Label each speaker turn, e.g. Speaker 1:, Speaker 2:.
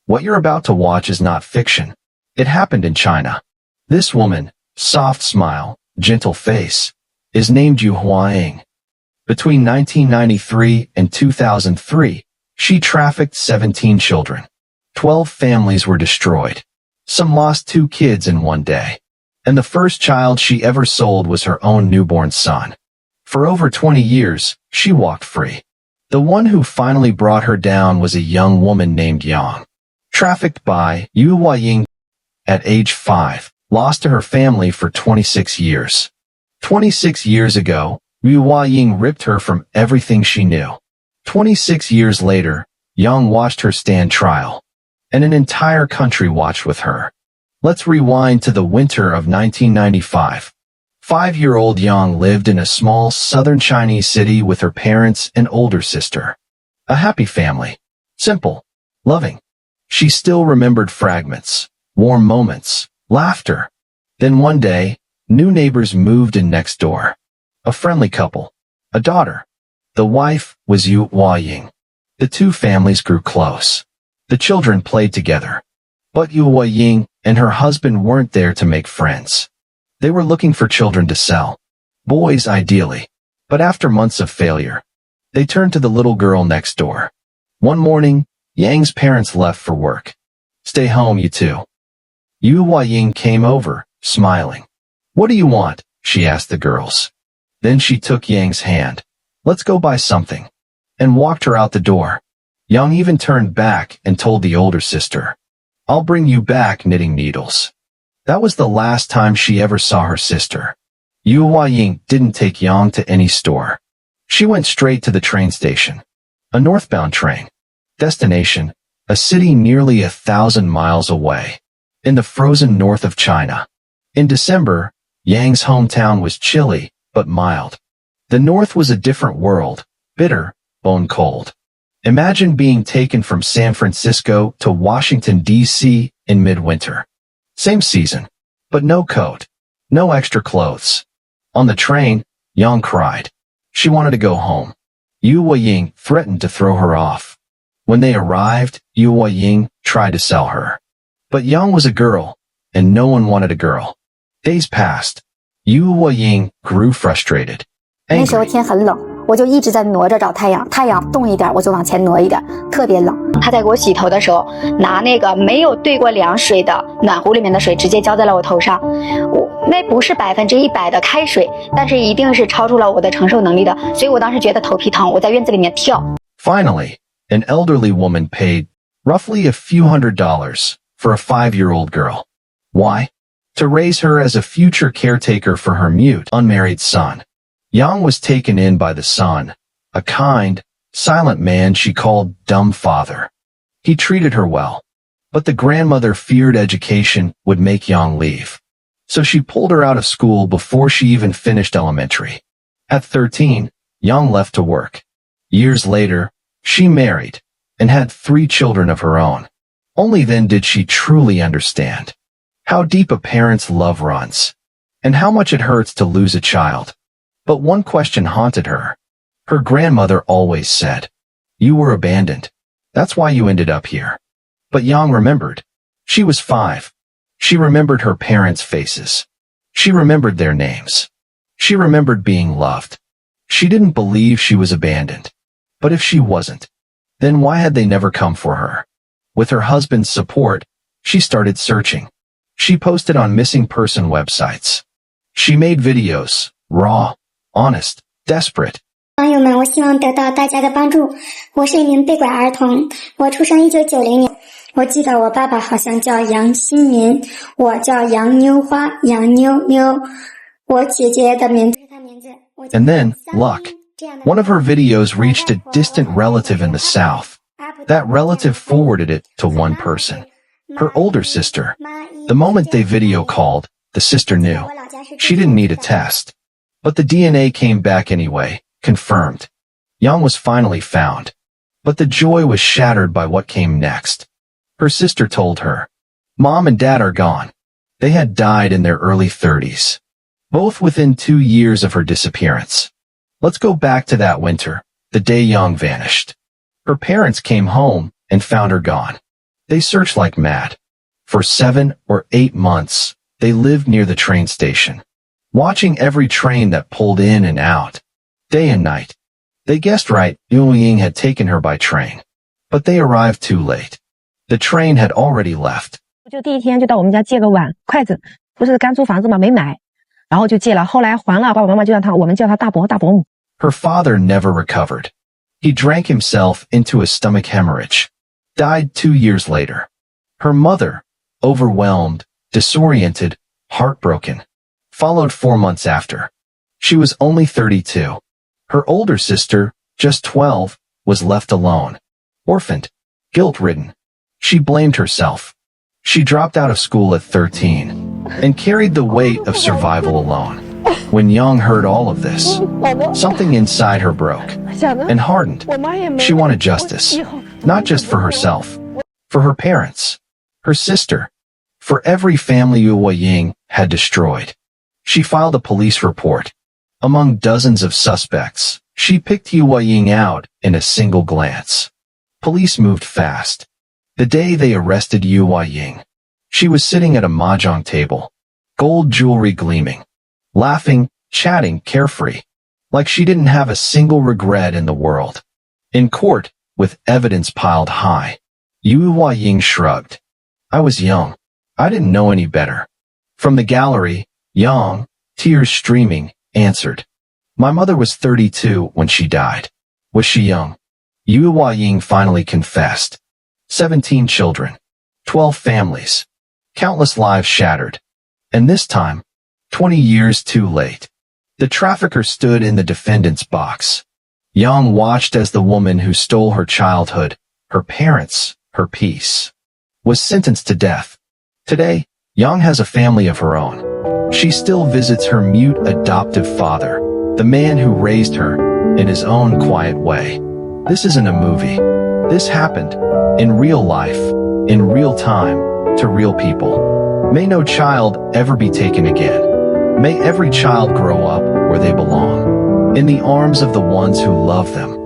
Speaker 1: What you're about to watch is not fiction. It happened in China. This woman, soft smile, gentle face, is named Yu Huaying. Between 1993 and 2003, she trafficked 17 children. 12 families were destroyed. Some lost 2 kids in one day. And the first child she ever sold was her own newborn son. For over 20 years, she walked free. The one who finally brought her down was a young woman named Yang. Trafficked by Yu Huaying at age 5, lost to her family for 26 years. 26 years ago, Yu Huaying ripped her from everything she knew. 26 years later, Yang watched her stand trial. And an entire country watched with her. Let's rewind to the winter of 1995. 5-year-old Yang lived in a small southern Chinese city with her parents and older sister. A happy family. Simple. Loving. She still remembered fragments, warm moments, laughter. Then one day, new neighbors moved in next door. A friendly couple. A daughter. The wife was Yu Huaying. The two families grew close. The children played together. But Yu Huaying and her husband weren't there to make friends. They were looking for children to sell. Boys ideally. But after months of failure, they turned to the little girl next door. One morning, Yang's parents left for work. Stay home, you two. Yu Huaying came over, smiling. What do you want? She asked the girls. Then she took Yang's hand. Let's go buy something. And walked her out the door. Yang even turned back and told the older sister, I'll bring you back knitting needles. That was the last time she ever saw her sister. Yu Huaying didn't take Yang to any store. She went straight to the train station. A northbound train. Destination, a city nearly 1,000 miles away. In the frozen north of China. In December, Yang's hometown was chilly, but mild. The north was a different world, bitter, bone cold. Imagine being taken from San Francisco to Washington, D.C. in midwinter. Same season, but no coat, no extra clothes. On the train, Yang cried. She wanted to go home. Yu Huaying threatened to throw her off. When they arrived, Yu Huaying tried to sell her. But Yang was a girl, and no one wanted a girl. Days passed. Yu Huaying grew frustrated.
Speaker 2: 那时候天很冷，我就一直在挪着找太阳，太阳动一点我就往前挪一点，特别冷。他在给我洗头的时候，拿那个没有兑过凉水的暖壶里面的水直接浇在了我头上。那不是100%的开水，但是一定是超出了我的承受能力的，所以我当时觉得头皮疼，我在院子里面跳。
Speaker 1: Finally, an elderly woman paid roughly a few $100s for a 5-year-old girl. Why? To raise her as a future caretaker for her mute, unmarried son. Yang was taken in by the son, a kind, silent man she called dumb father. He treated her well. But the grandmother feared education would make Yang leave. So she pulled her out of school before she even finished elementary. At 13, Yang left to work. Years later, she married and had 3 children of her own. Only then did she truly understand how deep a parent's love runs and how much it hurts to lose a child. But one question haunted her. Her grandmother always said, You were abandoned. That's why you ended up here. But Yang remembered. She was 5. She remembered her parents' faces. She remembered their names. She remembered being loved. She didn't believe she was abandoned. But if she wasn't, then why had they never come for her? With her husband's support, she started searching. She posted on missing person websites. She made videos, raw, honest, desperate.
Speaker 3: 网友们，我希望得到大家的帮助。我是一名被拐儿童，我出生1990年。我记得我爸爸好像叫杨新民，我叫杨妞花，杨妞妞。我姐姐的名字，她名字。
Speaker 1: And then, luck. One of her videos reached a distant relative in the South. That relative forwarded it to one person. Her older sister. The moment they video called, the sister knew. She didn't need a test. But the DNA came back anyway, confirmed. Yang was finally found. But the joy was shattered by what came next. Her sister told her, Mom and Dad are gone. They had died in their early 30s. Both within 2 years of her disappearance. Let's go back to that winter, the day Yang vanished. Her parents came home and found her gone. They searched like mad. For 7 or 8 months, they lived near the train station, watching every train that pulled in and out, day and night. They guessed right, Yu Ying had taken her by train. But they arrived too late. The train had already left.
Speaker 4: 就第一天就到我们家借个碗、筷子，不是刚租房子嘛，没买，然后就借了。后来还了，爸爸妈妈就我们叫他大伯、大伯母。
Speaker 1: Her father never recovered. He drank himself into a stomach hemorrhage. Died 2 years later. Her mother, overwhelmed, disoriented, heartbroken, followed 4 months after. She was only 32. Her older sister, just 12, was left alone, orphaned, guilt-ridden. She blamed herself. She dropped out of school at 13 and carried the weight of survival alone. When Young heard all of this, something inside her broke and hardened. She wanted justice, not just for herself, for her parents, her sister, for every family Yu Ying had destroyed. She filed a police report. Among dozens of suspects, she picked Yu Ying out in a single glance. Police moved fast. The day they arrested Yu Ying, she was sitting at a mahjong table, gold jewelry gleaming, laughing, chatting, carefree, like she didn't have a single regret in the world. In court, with evidence piled high, Yu Ying shrugged. I was young. I didn't know any better. From the gallery, Yang, tears streaming, answered. My mother was 32 when she died. Was she young? Yu Ying finally confessed. 17 children, 12 families, countless lives shattered. And this time, 20 years too late. The trafficker stood in the defendant's box. Yang watched as the woman who stole her childhood, her parents, her peace, was sentenced to death. Today, Yang has a family of her own. She still visits her mute adoptive father, the man who raised her, in his own quiet way. This isn't a movie. This happened, in real life, in real time, to real people. May no child ever be taken again. May every child grow up where they belong, in the arms of the ones who love them.